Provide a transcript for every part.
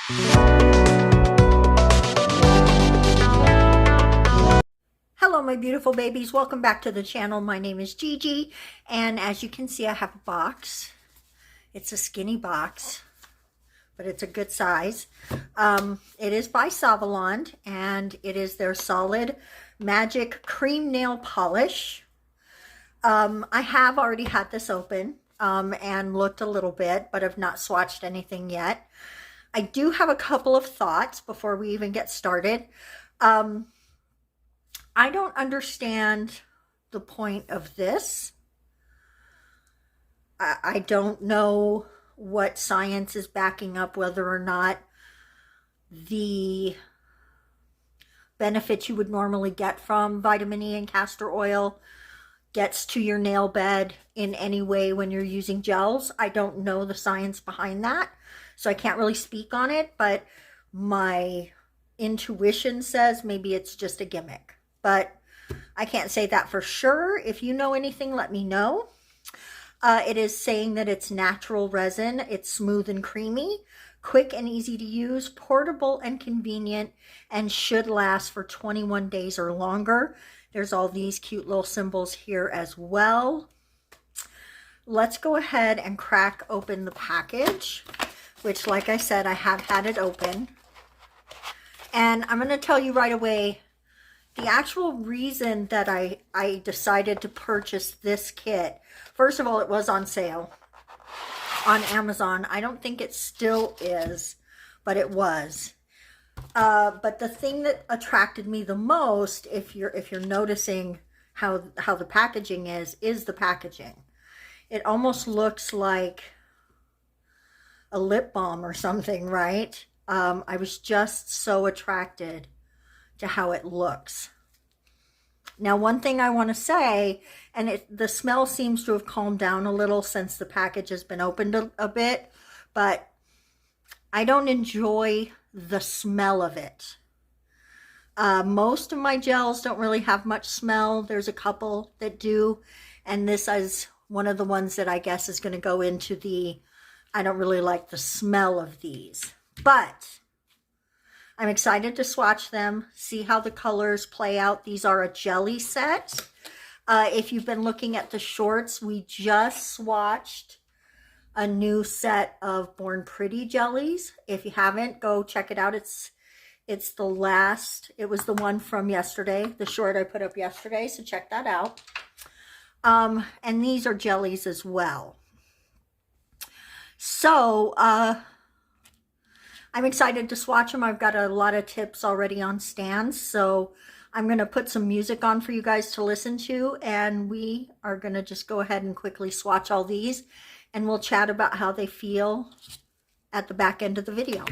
Hello my beautiful babies, welcome back to the channel. My name is Gigi, and as you can see I have a box. It's a skinny box, but it's a good size. It is by Saviland, and it is their Solid Magic Cream Nail Polish. I have already had this open and looked a little bit, but have not swatched anything yet. I do have a couple of thoughts before we even get started. I don't understand the point of this. I don't know what science is backing up whether or not the benefits you would normally get from vitamin E and castor oil gets to your nail bed in any way when you're using gels. I don't know the science behind that, so I can't really speak on it, but my intuition says maybe it's just a gimmick. But I can't say that for sure. If you know anything, let me know. It is saying that it's natural resin. It's smooth and creamy, quick and easy to use, portable and convenient, and should last for 21 days or longer. There's all these cute little symbols here as well. Let's go ahead and crack open the package, which, like I said, I have had it open. And I'm going to tell you right away, the actual reason that I decided to purchase this kit, first of all, it was on sale on Amazon. I don't think it still is, but it was. But the thing that attracted me the most, if you're noticing how the packaging is the packaging. It almost looks like a lip balm or something, right? I was just so attracted to how it looks. Now, one thing I want to say, and the smell seems to have calmed down a little since the package has been opened a bit, but I don't enjoy the smell of it. Most of my gels don't really have much smell. There's a couple that do, and this is one of the ones that I guess is going to go into the, I don't really like the smell of these. But I'm excited to swatch them, see how the colors play out. These are a jelly set. If you've been looking at the shorts, we just swatched a new set of Born Pretty jellies. If you haven't, go check it out. It's the last, it was the one from yesterday, the short I put up yesterday, so check that out. And these are jellies as well. So, I'm excited to swatch them. I've got a lot of tips already on stands, so I'm going to put some music on for you guys to listen to, and we are going to just go ahead and quickly swatch all these, and we'll chat about how they feel at the back end of the video.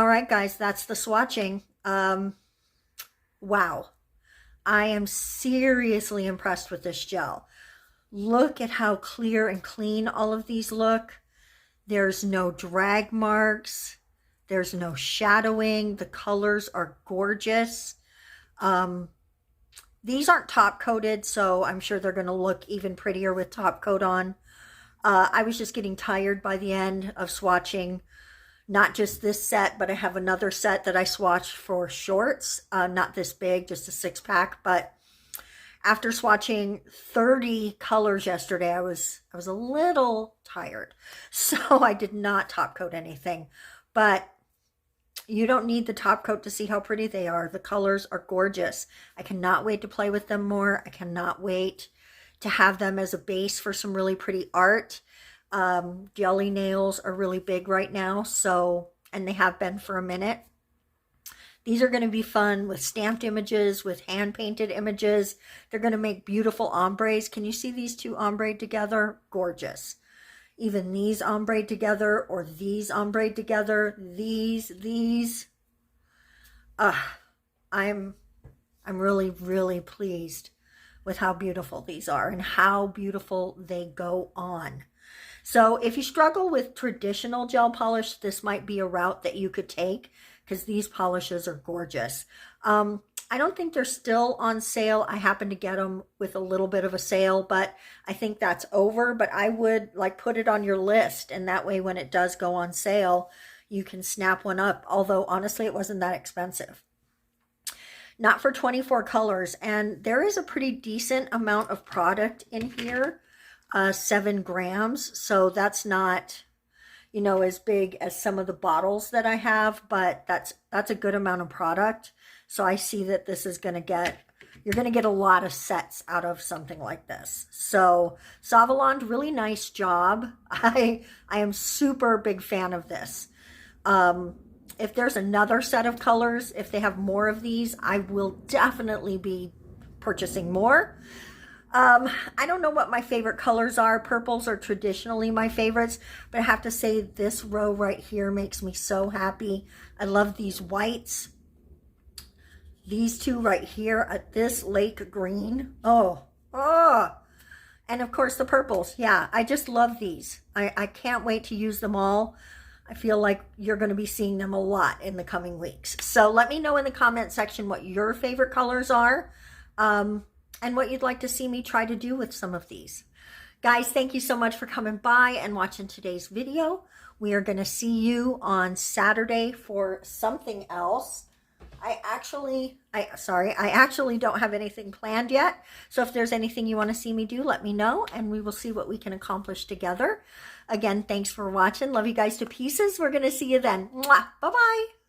All right, guys, that's the swatching. Wow. I am seriously impressed with this gel. Look at how clear and clean all of these look. There's no drag marks. There's no shadowing. The colors are gorgeous. These aren't top coated, so I'm sure they're going to look even prettier with top coat on. I was just getting tired by the end of swatching not just this set, but I have another set that I swatched for shorts. Not this big, just a 6-pack, but after swatching 30 colors yesterday, I was a little tired. So I did not top coat anything, but you don't need the top coat to see how pretty they are. The colors are gorgeous. I cannot wait to play with them more. I cannot wait to have them as a base for some really pretty art. Jelly nails are really big right now, so, and they have been for a minute. These are going to be fun with stamped images, with hand-painted images. They're going to make beautiful ombres. Can you see these two ombre together? Gorgeous. Even these ombre together, or these ombre together. These. I'm really, really pleased with how beautiful these are and how beautiful they go on. So if you struggle with traditional gel polish, this might be a route that you could take because these polishes are gorgeous. I don't think they're still on sale. I happen to get them with a little bit of a sale, but I think that's over. But I would like put it on your list, and that way when it does go on sale, you can snap one up. Although honestly, it wasn't that expensive. Not for 24 colors, and there is a pretty decent amount of product in here. 7 grams, so that's not, you know, as big as some of the bottles that I have, but that's a good amount of product. So I see that this is going to get, you're going to get a lot of sets out of something like this. So Saviland, really nice job. I am super big fan of this. If there's another set of colors, if they have more of these, I will definitely be purchasing more. I don't know what my favorite colors are. Purples are traditionally my favorites, but I have to say this row right here makes me so happy. I love these whites. These two right here at this lake green. Oh. And of course the purples. Yeah, I just love these. I can't wait to use them all. I feel like you're going to be seeing them a lot in the coming weeks. So let me know in the comment section what your favorite colors are. And what you'd like to see me try to do with some of these. Guys, thank you so much for coming by and watching today's video. We are going to see you on Saturday for something else. I actually don't have anything planned yet. So if there's anything you want to see me do, let me know, and we will see what we can accomplish together. Again, thanks for watching. Love you guys to pieces. We're going to see you then. Mwah! Bye-bye.